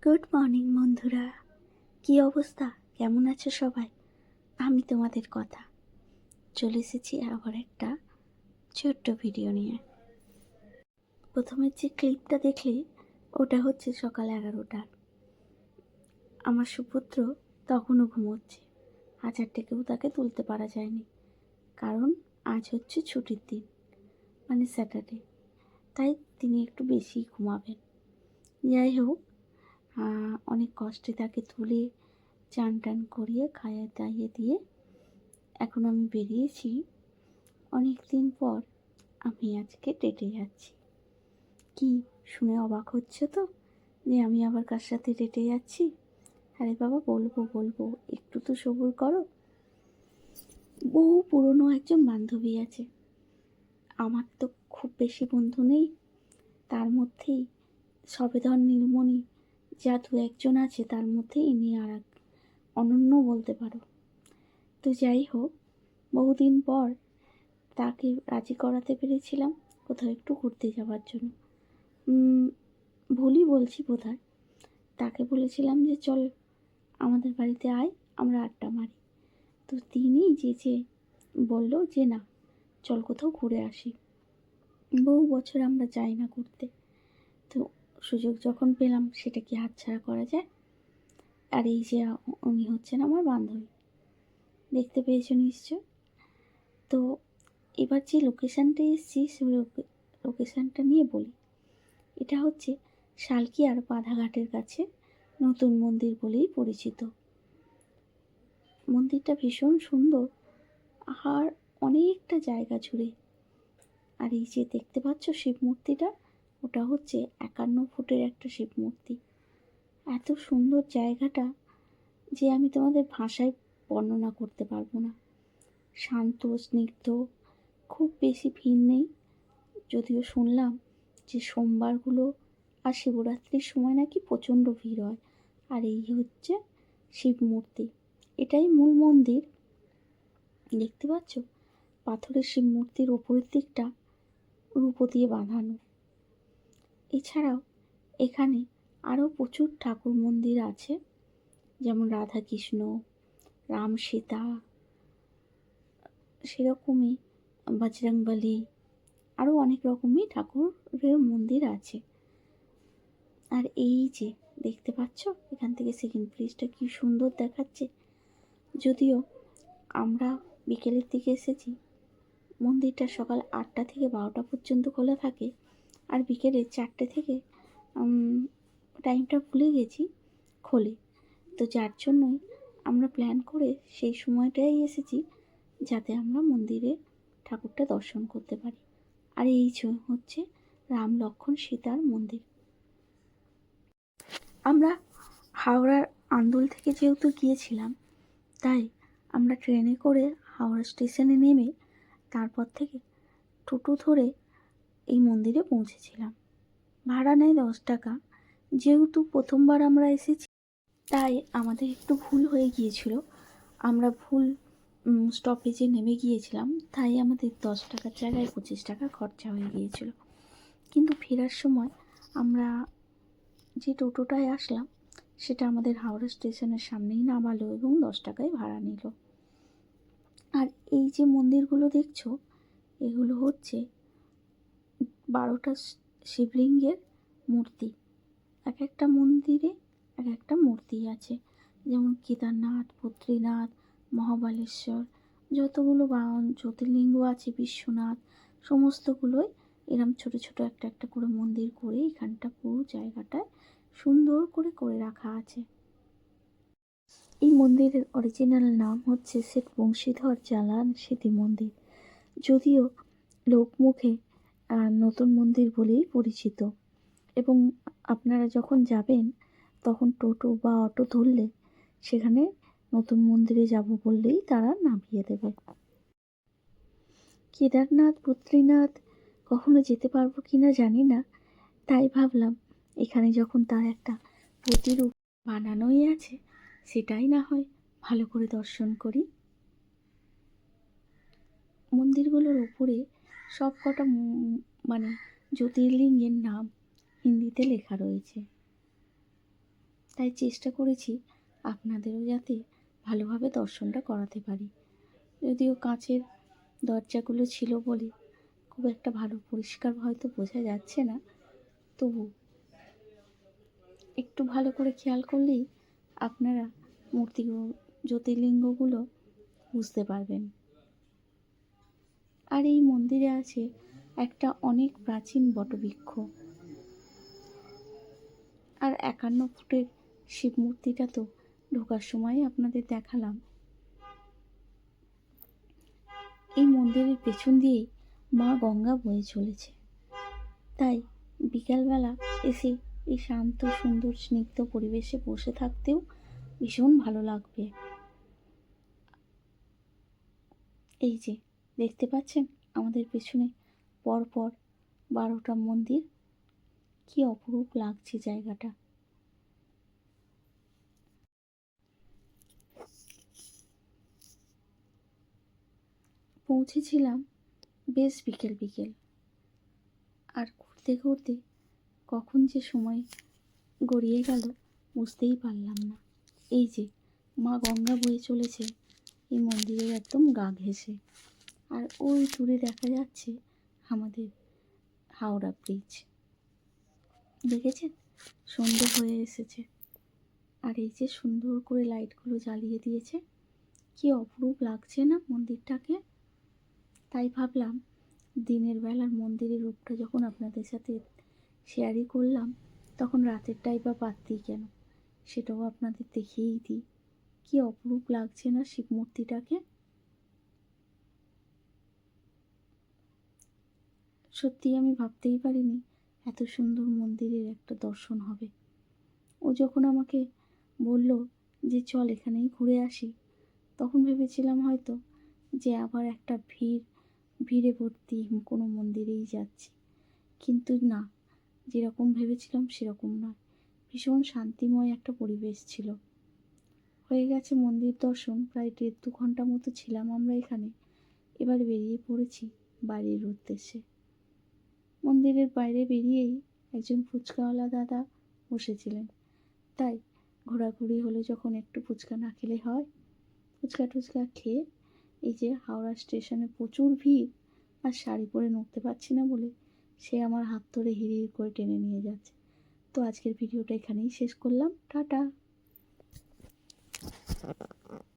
Good morning বন্ধুরা, কি অবস্থা? কেমন আছো সবাই? আমি তোমাদের কথা চলে এসেছি আবার একটা ছোট্ট ভিডিও নিয়ে। প্রথমে যে ক্লিপটা দেখলে ওটা হচ্ছে সকাল 11টার। আমার সুপুত্র তখনও ঘুমোচ্ছে। হাজারটাকেও তাকে তুলতে পারা যায়নি, কারণ আজ হচ্ছে ছুটির দিন, মানে স্যাটারডে। তাই তিনি একটু বেশি ঘুমাবেন। যাই হোক, অনেক কষ্টে তাকে তুলে চান টান করিয়ে খাইয়ে দাইয়ে দিয়ে এখন আমি বেরিয়েছি। অনেক দিন পর আমি আজকে ডেটে যাচ্ছি। কি শুনে অবাক হচ্ছে তো যে আমি আবার কার সাথে ডেটে যাচ্ছি? আরে বাবা, বলবো, একটু তো সবুর করো। বহু পুরনো একজন বান্ধবী আছে। আমার তো খুব বেশি বন্ধু নেই, তার মধ্যেই সবেধন নীলমণি যা দু একজন আছে তার মধ্যে ইনি আর এক অনন্য বলতে পারো। তো যাই হোক, বহুদিন পর তাকে রাজি করাতে পেরেছিলাম কোথাও একটু ঘুরতে যাওয়ার জন্য। ভুলই বলছি বোধহয়। তাকে বলেছিলাম যে চল আমাদের বাড়িতে আয়, আমরা আড্ডা মারি। তো তিনি যে বলল যে না, চল কোথাও ঘুরে আসি। বহু বছর আমরা যাই না ঘুরতে, তো সুযোগ যখন পেলাম সেটা কি হাতছাড়া করা যায়? আর এই যে উনি হচ্ছেন আমার বান্ধবী, দেখতে পেয়েছো নিশ্চয়। তো এবার যে লোকেশানটা এসেছি সেই লোকেশানটা নিয়ে বলি। এটা হচ্ছে শালকিয়ার বাধাঘাটের কাছে নতুন মন্দির বলেই পরিচিত। মন্দিরটা ভীষণ সুন্দর আর অনেকটা জায়গা জুড়ে। আর এই যে দেখতে পাচ্ছ শিব মূর্তিটা, ওটা হচ্ছে 51 ফুটের একটা শিব মূর্তি। এত সুন্দর জায়গাটা যে আমি তোমাদের ভাষায় বর্ণনা করতে পারবো না। শান্ত, স্নিগ্ধ, খুব বেশি ভিড় নেই। যদিও শুনলাম যে সোমবারগুলো আর শিবরাত্রির সময় নাকি প্রচণ্ড ভিড় হয়। আর এই হচ্ছে শিব মূর্তি, এটাই মূল মন্দির। দেখতে পাচ্ছ পাথরের শিব মূর্তির ওপরের দিকটা রূপো দিয়ে বাঁধানো। এছাড়াও এখানে আরও প্রচুর ঠাকুর মন্দির আছে, যেমন রাধা কৃষ্ণ, রাম সীতা, সেরকমই বজরংবলী, আরও অনেক রকমই ঠাকুরের মন্দির আছে। আর এই যে দেখতে পাচ্ছ এখান থেকে সেকেন্ড ব্রিজটা কি সুন্দর দেখাচ্ছে। যদিও আমরা বিকেলের দিকে এসেছি, মন্দিরটা সকাল 8টা থেকে 12টা পর্যন্ত খোলা থাকে, আর বিকেলে 4টে থেকে টাইমটা ভুলে গেছি খোলে। তো যার জন্যই আমরা প্ল্যান করে সেই সময়টাই এসেছি, যাতে আমরা মন্দিরে ঠাকুরটা দর্শন করতে পারি। আর এই হচ্ছে রাম লক্ষ্মণ সীতার মন্দির। আমরা হাওড়ার আন্দুল থেকে যেহেতু গিয়েছিলাম, তাই আমরা ট্রেনে করে হাওড়া স্টেশনে নেমে তারপর থেকে টোটো ধরে এই মন্দিরে পৌঁছেছিলাম। ভাড়া নেয় 10 টাকা। যেহেতু প্রথমবার আমরা এসেছি, তাই আমাদের একটু ভুল হয়ে গিয়েছিল। আমরা ভুল স্টপেজে নেমে গিয়েছিলাম, তাই আমাদের 10 টাকার জায়গায় 25 টাকা খরচা হয়ে গিয়েছিল। কিন্তু ফেরার সময় আমরা যে টোটোটায় আসলাম সেটা আমাদের হাওড়া স্টেশনের সামনেই নামালো এবং 10 টাকায় ভাড়া নিল। আর এই যে মন্দিরগুলো দেখছো, এগুলো হচ্ছে 12টা শিবলিঙ্গের মূর্তি। এক একটা মন্দিরে এক একটা মূর্তি আছে, যেমন কেদারনাথ, বদ্রীনাথ, মহাবালেশ্বর, যতগুলো জ্যোতির্লিঙ্গ আছে, বিশ্বনাথ, সমস্তগুলোই এরম ছোট ছোট একটা একটা করে মন্দির করে এখানটা পুরো জায়গাটায় সুন্দর করে করে রাখা আছে। এই মন্দিরের অরিজিনাল নাম হচ্ছে শেঠ বংশীধর জালান স্মৃতি মন্দির, যদিও লোকমুখে নতুন মন্দির বলেই পরিচিত। এবং আপনারা যখন যাবেন তখন টোটো বা অটো ধরলে সেখানে নতুন মন্দিরে যাব বললেই তারা নামিয়ে দেবে। কেদারনাথ, বদ্রীনাথ কখনো যেতে পারবো কিনা জানি না, তাই ভাবলাম এখানে যখন তার একটা প্রতিরূপ বানানোই আছে, সেটাই না হয় ভালো করে দর্শন করি। মন্দিরগুলোর উপরে সব কটা মানে জ্যোতির্লিঙ্গের নাম হিন্দিতে লেখা রয়েছে। তাই চেষ্টা করেছি আপনাদেরও যাতে ভালোভাবে দর্শনটা করাতে পারি। যদিও কাঁচের দরজাগুলো ছিল বলে খুব একটা ভালো পরিষ্কার হয়তো বোঝা যাচ্ছে না, তবু একটু ভালো করে খেয়াল করলেই আপনারা মূর্তি জ্যোতির্লিঙ্গগুলো বুঝতে পারবেন। আর এই মন্দিরে আছে একটা অনেক প্রাচীন বটবৃক্ষ। আর 51 ফুটের শিব মূর্তিটা তো ঢোকার সময় আপনাদের দেখালাম। এই মন্দিরের পেছন দিয়েই মা গঙ্গা বয়ে চলেছে, তাই বিকালবেলা এসে এই শান্ত সুন্দর স্নিগ্ধ পরিবেশে বসে থাকতেও ভীষণ ভালো লাগবে। এই যে দেখতে পাচ্ছেন আমাদের পেছনে পরপর 12টা মন্দির, কি অপরূপ লাগছে জায়গাটা। পৌঁছেছিলাম বেশ বিকেল বিকেল, আর ঘুরতে ঘুরতে কখন যে সময় গড়িয়ে গেল বুঝতেই পারলাম না। এই যে মা গঙ্গা বয়ে চলেছে এই মন্দিরের একদম গা ঘেঁষে, আর ওই দূরে দেখা যাচ্ছে আমাদের হাওড়া ব্রিজ। দেখেছেন সন্ধে হয়ে এসেছে, আর এই যে সুন্দর করে লাইটগুলো জ্বালিয়ে দিয়েছে, কি অপরূপ লাগছে না মন্দিরটাকে। তাই ভাবলাম দিনের বেলার মন্দিরের রূপটা যখন আপনাদের সাথে শেয়ারই করলাম, তখন রাতেরটাই বা পারতেই কেন, সেটাও আপনাদের দেখিয়েই দিই। কি অপরূপ লাগছে না শিব মূর্তিটাকে। সত্যি আমি ভাবতেই পারিনি এত সুন্দর মন্দিরের একটা দর্শন হবে। ও যখন আমাকে বলল যে চল এখানেই ঘুরে আসি, তখন ভেবেছিলাম হয়তো যে আবার একটা ভিড়ে ভর্তি কোনো মন্দিরেই যাচ্ছি, কিন্তু না, যেরকম ভেবেছিলাম সেরকম নয়। ভীষণ শান্তিময় একটা পরিবেশ ছিল। হয়ে গেছে মন্দির দর্শন, প্রায় 1.5-2 ঘন্টা মতো ছিলাম আমরা এখানে। এবার বেরিয়ে পড়েছি বাড়ির উদ্দেশ্যে। মন্দিরের বাইরে বেরিয়েই একজন ফুচকাওয়ালা দাদা বসেছিলেন, তাই ঘোরাঘুরি হলো যখন একটু ফুচকা না খেলে হয়। ফুচকা টুচকা খেয়ে এই যে হাওড়া স্টেশনে প্রচুর ভিড়, আর শাড়ি পরে নড়তে পারছি না বলে সে আমার হাত ধরে হিড়ির করে টেনে নিয়ে যাচ্ছে। তো আজকের ভিডিওটা এখানেই শেষ করলাম, টাটা।